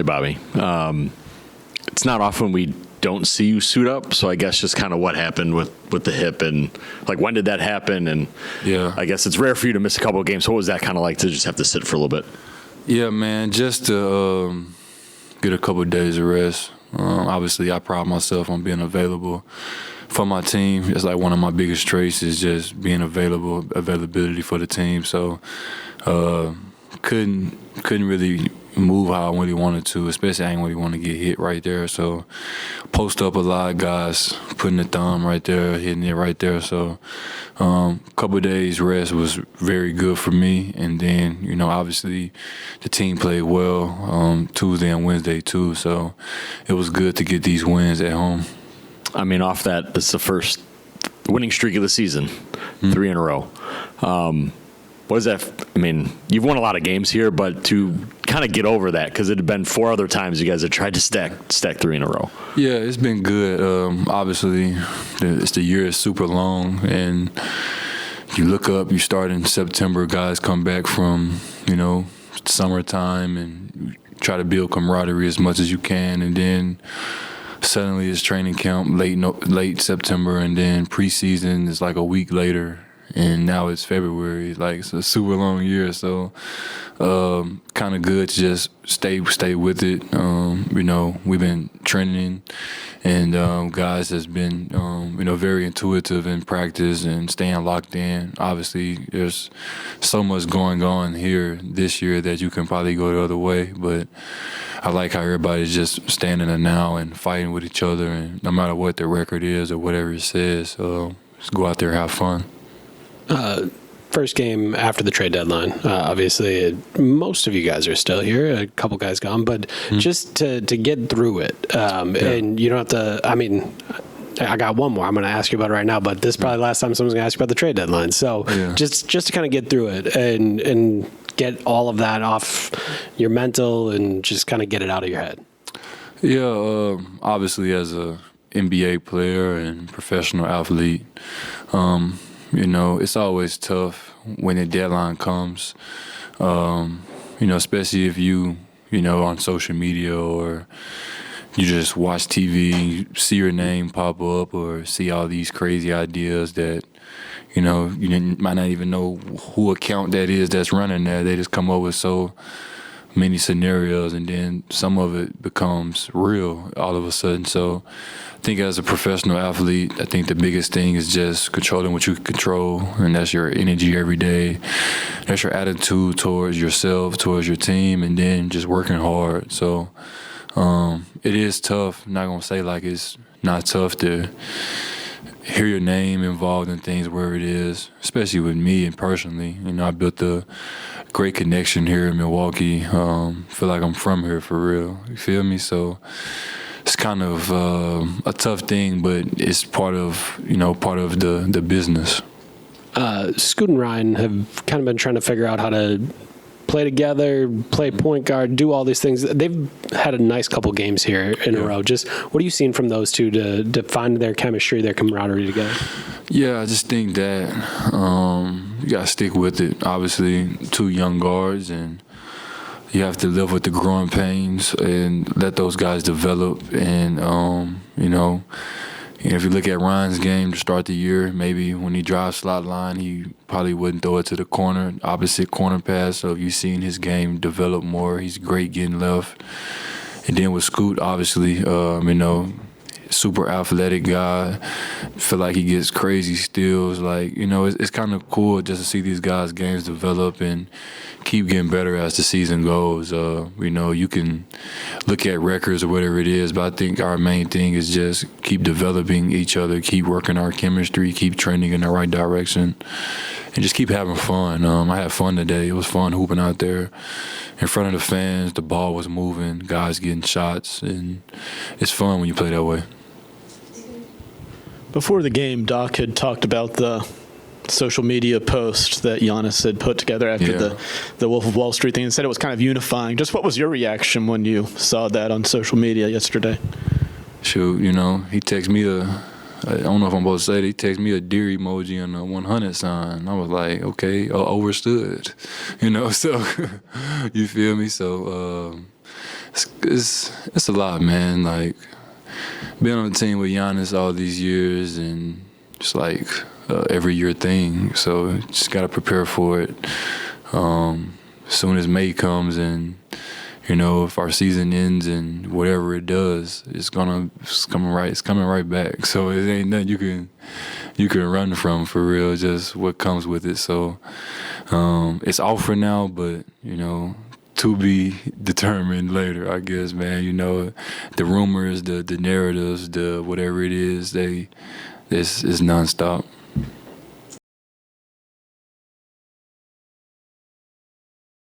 Bobby. It's not often we don't see you suit up, so I guess just kind of what happened with the hip and like when did that happen? And yeah, I guess it's rare for you to miss a couple of games. So what was that kind of like to just have to sit for a little bit? Yeah, man, just to get a couple of days of rest. Obviously, I pride myself on being available for my team. It's like one of my biggest traits is just being availability for the team. So couldn't really move how I really wanted to, especially I didn't really want to get hit right there. So post up a lot, guys putting the thumb right there, hitting it right there. So couple of days rest was very good for me. And then, you know, obviously the team played well Tuesday and Wednesday too. So it was good to get these wins at home. I mean, off that, this is the first winning streak of the season, 3 in a row. What is that? I mean, you've won a lot of games here, but to kind of get over that, because it had been 4 other times you guys had tried to stack 3 in a row. Yeah, it's been good. Obviously, the year is super long, and you look up, you start in September, guys come back from, you know, summertime and try to build camaraderie as much as you can, and then suddenly it's training camp late September, and then preseason is like a week later. And now it's February. Like, it's a super long year, so kind of good to just stay with it. You know, we've been training, and guys has been you know, very intuitive in practice and staying locked in. Obviously, there's so much going on here this year that you can probably go the other way, but I like how everybody's just standing there now and fighting with each other, and no matter what the record is or whatever it says, just go out there and have fun. First game after the trade deadline. Obviously, most of you guys are still here. A couple guys gone, but just to get through it, and you don't have to. I mean, I got one more. I'm going to ask you about it right now, but this is probably the last time someone's going to ask you about the trade deadline. So just to kind of get through it and get all of that off your mental and just kind of get it out of your head. Yeah, obviously as a NBA player and professional athlete, you know, it's always tough when the deadline comes, you know, especially if you know, on social media or you just watch TV, you see your name pop up or see all these crazy ideas that, you know, you might not even know who account that is that's running there. They just come up with so many scenarios, and then some of it becomes real all of a sudden. So I think as a professional athlete, I think the biggest thing is just controlling what you can control, and that's your energy every day. That's your attitude towards yourself, towards your team, and then just working hard. So it is tough. I'm not going to say like it's not tough to hear your name involved in things wherever it is, especially with me and personally. You know, I built a great connection here in Milwaukee. Feel like I'm from here for real. You feel me? So it's kind of a tough thing, but it's part of the business. Scoot and Ryan have kind of been trying to figure out how to play together, play point guard, do all these things. They've had a nice couple games here in a row. Just what are you seeing from those two to find their chemistry, their camaraderie together? Yeah, I just think that you got to stick with it. Obviously, 2 young guards, and you have to live with the growing pains and let those guys develop. And, you know, if you look at Ryan's game to start the year, maybe when he drives slot line, he probably wouldn't throw it to the corner, opposite corner pass. So you've seen his game develop more. He's great getting left. And then with Scoot, obviously, you know, super athletic guy. Feel like he gets crazy steals. Like, you know, it's kind of cool just to see these guys' games develop and keep getting better as the season goes. You know, you can look at records or whatever it is, but I think our main thing is just keep developing each other, keep working our chemistry, keep trending in the right direction, and just keep having fun. I had fun today. It was fun hooping out there in front of the fans. The ball was moving, guys getting shots, and it's fun when you play that way. Before the game, Doc had talked about the social media post that Giannis had put together after the Wolf of Wall Street thing and said it was kind of unifying. Just what was your reaction when you saw that on social media yesterday? Shoot, you know, he texted me I don't know if I'm supposed to say it, he texted me a deer emoji and a 100 sign. I was like, okay, overstood, you know, so you feel me? So it's a lot, man. Like being on the team with Giannis all these years, and just like every year thing. So just gotta prepare for it. As soon as May comes, and if our season ends and whatever it does, it's coming right back. So it ain't nothing you can run from for real. Just what comes with it. So it's off for now, but to be determined later, I guess, man. The rumors, the narratives, the whatever it is, it's nonstop.